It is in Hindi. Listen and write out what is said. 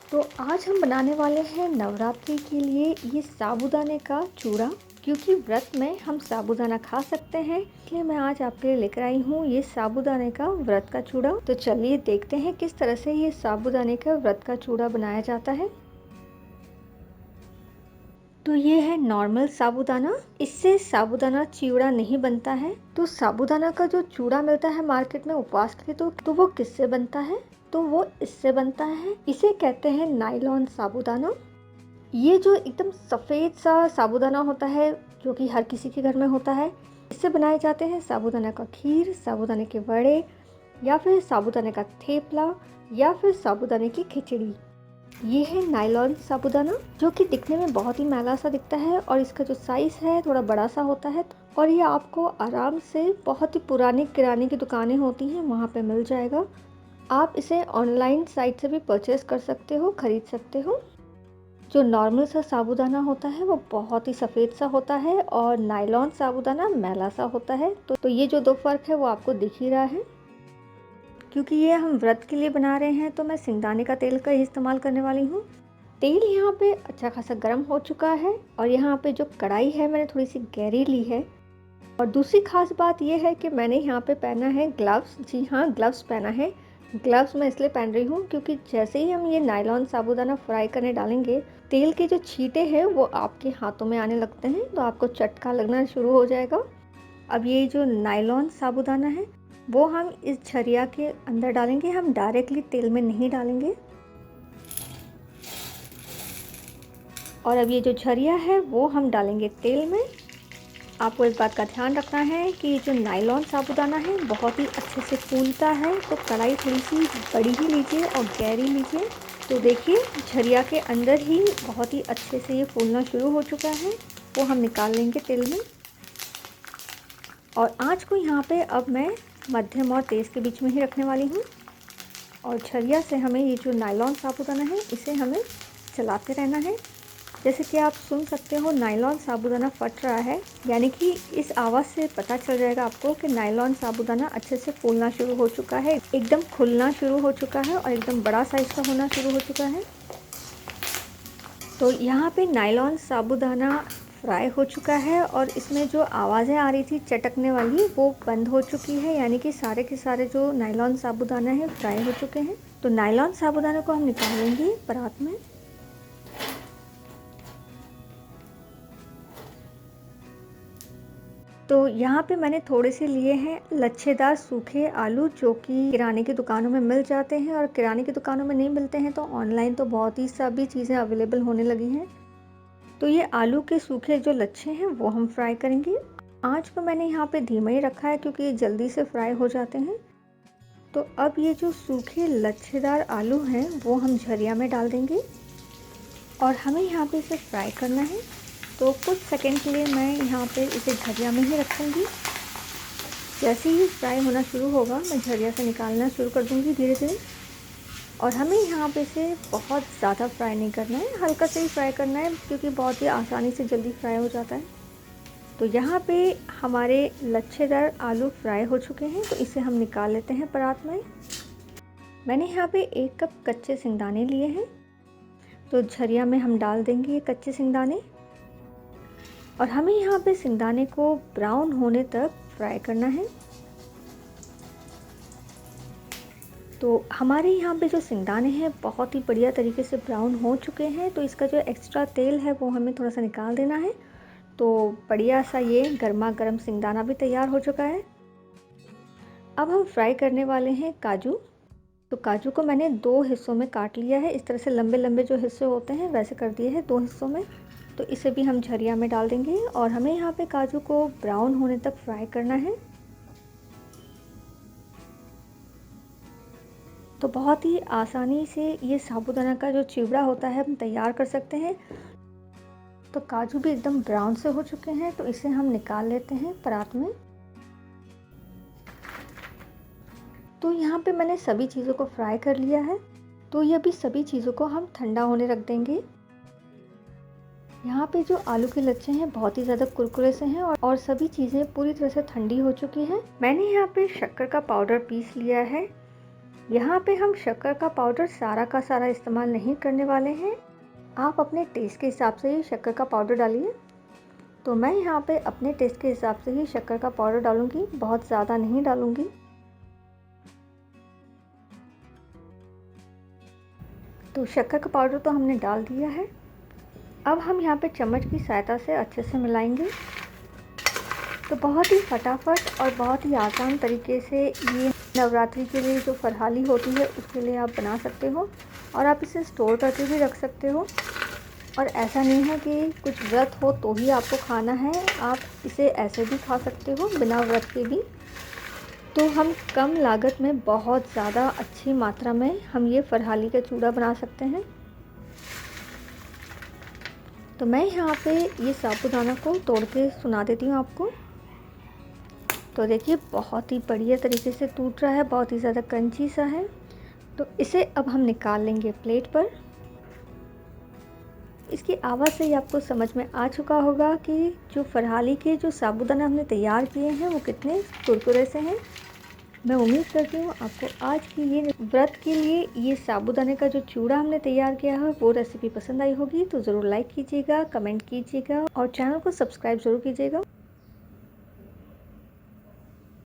तो आज हम बनाने वाले हैं नवरात्रि के लिए ये साबूदाने का चूड़ा। क्योंकि व्रत में हम साबूदाना खा सकते हैं, इसलिए मैं आज आपके लिए लेकर आई हूँ ये साबूदाने का व्रत का चूड़ा। तो चलिए देखते हैं किस तरह से ये साबूदाने का व्रत का चूड़ा बनाया जाता है। तो ये है नॉर्मल साबूदाना, इससे साबूदाना चिवड़ा नहीं बनता है। तो साबूदाना का जो चूड़ा मिलता है मार्केट में उपवास के लिए, तो वो किससे बनता है? तो वो इससे बनता है। इसे कहते हैं नायलॉन साबूदाना। ये जो एकदम सफ़ेद सा साबूदाना होता है, जो कि हर किसी के घर में होता है, इससे बनाए जाते हैं साबूदाना का खीर, साबूदाने के वड़े, या फिर साबूदाने का थेपला, या फिर साबूदाने की खिचड़ी। ये है नायलॉन साबूदाना, जो कि दिखने में बहुत ही मैला सा दिखता है और इसका जो साइज़ है थोड़ा बड़ा सा होता है। और ये आपको आराम से बहुत ही पुरानी किराने की दुकानें होती हैं वहाँ पे मिल जाएगा। आप इसे ऑनलाइन साइट से भी परचेज़ कर सकते हो, ख़रीद सकते हो। जो नॉर्मल सा साबूदाना होता है वो बहुत ही सफ़ेद सा होता है और नायलॉन साबूदाना मैला सा होता है। तो ये जो दो फ़र्क है वो आपको दिख ही रहा है। क्योंकि ये हम व्रत के लिए बना रहे हैं तो मैं सिंगदाने का तेल का ही इस्तेमाल करने वाली हूँ। तेल यहाँ पे अच्छा खासा गर्म हो चुका है और यहाँ पे जो कढ़ाई है मैंने थोड़ी सी गहरी ली है। और दूसरी खास बात ये है कि मैंने यहाँ पे पहना है ग्लव्स। जी हाँ, ग्लव्स पहना है। ग्लव्स मैं इसलिए पहन रही हूँ क्योंकि जैसे ही हम ये नायलॉन साबूदाना फ्राई करने डालेंगे, तेल के जो छींटे हैं वो आपके हाथों में आने लगते हैं, तो आपको चटका लगना शुरू हो जाएगा। अब ये जो नायलॉन साबूदाना है वो हम इस झरिया के अंदर डालेंगे, हम डायरेक्टली तेल में नहीं डालेंगे। और अब ये जो झरिया है वो हम डालेंगे तेल में। आपको इस बात का ध्यान रखना है कि ये जो नायलॉन साबूदाना है बहुत ही अच्छे से फूलता है, तो कढ़ाई थोड़ी सी बड़ी ही लीजिए और गहरी लीजिए। तो देखिए झरिया के अंदर ही बहुत ही अच्छे से ये फूलना शुरू हो चुका है, वो हम निकाल लेंगे तेल में। और आँच को यहाँ पे अब मैं मध्यम और तेज़ के बीच में ही रखने वाली हूँ। और झरिया से हमें ये जो नायलॉन साबूदाना है इसे हमें चलाते रहना है। जैसे कि आप सुन सकते हो नायलॉन साबूदाना फट रहा है, यानी कि इस आवाज़ से पता चल जाएगा आपको कि नायलॉन साबूदाना अच्छे से फूलना शुरू हो चुका है, एकदम खुलना शुरू हो चुका है और एकदम बड़ा साइज़ का होना शुरू हो चुका है। तो यहाँ पे नायलॉन साबूदाना फ्राई हो चुका है और इसमें जो आवाज़ें आ रही थी चटकने वाली वो बंद हो चुकी है, यानी कि सारे के सारे जो नायलॉन साबूदाना है फ्राई हो चुके हैं। तो नायलॉन साबूदाना को हम निकाल लेंगे परात में। तो यहाँ पे मैंने थोड़े से लिए हैं लच्छेदार सूखे आलू, जो कि किराने की दुकानों में मिल जाते हैं, और किराने की दुकानों में नहीं मिलते हैं तो ऑनलाइन तो बहुत ही सभी चीज़ें अवेलेबल होने लगी हैं। तो ये आलू के सूखे जो लच्छे हैं वो हम फ्राई करेंगे। आँच को मैंने यहाँ पे धीमा ही रखा है क्योंकि ये जल्दी से फ्राई हो जाते हैं। तो अब ये जो सूखे लच्छेदार आलू हैं वो हम झरिया में डाल देंगे और हमें यहाँ पे इसे फ्राई करना है। तो कुछ सेकंड के लिए मैं यहाँ पे इसे झरिया में ही रखूँगी। जैसे ही फ्राई होना शुरू होगा मैं झरिया से निकालना शुरू कर दूँगी धीरे धीरे। और हमें यहाँ पे इसे बहुत ज़्यादा फ्राई नहीं करना है, हल्का से ही फ्राई करना है क्योंकि बहुत ही आसानी से जल्दी फ्राई हो जाता है। तो यहाँ पे हमारे लच्छेदार आलू फ्राई हो चुके हैं, तो इसे हम निकाल लेते हैं परात में। मैंने यहाँ पे 1 कप कच्चे सिंगदाने लिए हैं, तो झरिया में हम डाल देंगे ये कच्चे सिंगदाने। और हमें यहाँ पे सिंगदाने को ब्राउन होने तक फ्राई करना है। तो हमारे यहाँ पे जो सिंगदाने हैं बहुत ही बढ़िया तरीके से ब्राउन हो चुके हैं, तो इसका जो एक्स्ट्रा तेल है वो हमें थोड़ा सा निकाल देना है। तो बढ़िया सा ये गर्मा गर्म सिंगदाना भी तैयार हो चुका है। अब हम फ्राई करने वाले हैं काजू। तो काजू को मैंने 2 हिस्सों में काट लिया है, इस तरह से लंबे लंबे जो हिस्से होते हैं वैसे कर दिए हैं 2 हिस्सों में। तो इसे भी हम झरिया में डाल देंगे और हमें यहाँ पे काजू को ब्राउन होने तक फ्राई करना है। तो बहुत ही आसानी से ये साबूदाना का जो चिवड़ा होता है हम तैयार कर सकते हैं। तो काजू भी एकदम ब्राउन से हो चुके हैं, तो इसे हम निकाल लेते हैं परात में। तो यहाँ पे मैंने सभी चीज़ों को फ्राई कर लिया है, तो ये अभी सभी चीज़ों को हम ठंडा होने रख देंगे। यहाँ पे जो आलू के लच्छे हैं बहुत ही ज़्यादा कुरकुरे से हैं और सभी चीज़ें पूरी तरह से ठंडी हो चुकी हैं। मैंने यहाँ पे शक्कर का पाउडर पीस लिया है यहाँ पे हम शक्कर का पाउडर सारा का सारा इस्तेमाल नहीं करने वाले हैं। आप अपने टेस्ट के हिसाब से ही शक्कर का पाउडर डालिए। तो मैं यहाँ पे अपने टेस्ट के हिसाब से ही शक्कर का पाउडर डालूंगी, बहुत ज़्यादा नहीं डालूंगी। तो शक्कर का पाउडर तो हमने डाल दिया है। अब हम यहाँ पे चम्मच की सहायता से अच्छे से मिलाएंगे। तो बहुत ही फटाफट और बहुत ही आसान तरीके से ये नवरात्रि के लिए जो फरहाली होती है उसके लिए आप बना सकते हो, और आप इसे स्टोर करके भी रख सकते हो। और ऐसा नहीं है कि कुछ व्रत हो तो ही आपको खाना है, आप इसे ऐसे भी खा सकते हो बिना व्रत के भी। तो हम कम लागत में बहुत ज़्यादा अच्छी मात्रा में हम ये फरहाली का चूड़ा बना सकते हैं। तो मैं यहाँ पे ये साबूदाना को तोड़ के सुना देती हूँ आपको। तो देखिए बहुत ही बढ़िया तरीके से टूट रहा है, बहुत ही ज़्यादा क्रंची सा है। तो इसे अब हम निकाल लेंगे प्लेट पर। इसकी आवाज़ से ही आपको समझ में आ चुका होगा कि जो फरहाली के जो साबूदाना हमने तैयार किए हैं वो कितने कुरकुरे से हैं। मैं उम्मीद करती हूँ आपको आज की ये व्रत के लिए ये साबूदाने का जो चूड़ा हमने तैयार किया है वो रेसिपी पसंद आई होगी। तो ज़रूर लाइक कीजिएगा, कमेंट कीजिएगा और चैनल को सब्सक्राइब ज़रूर कीजिएगा।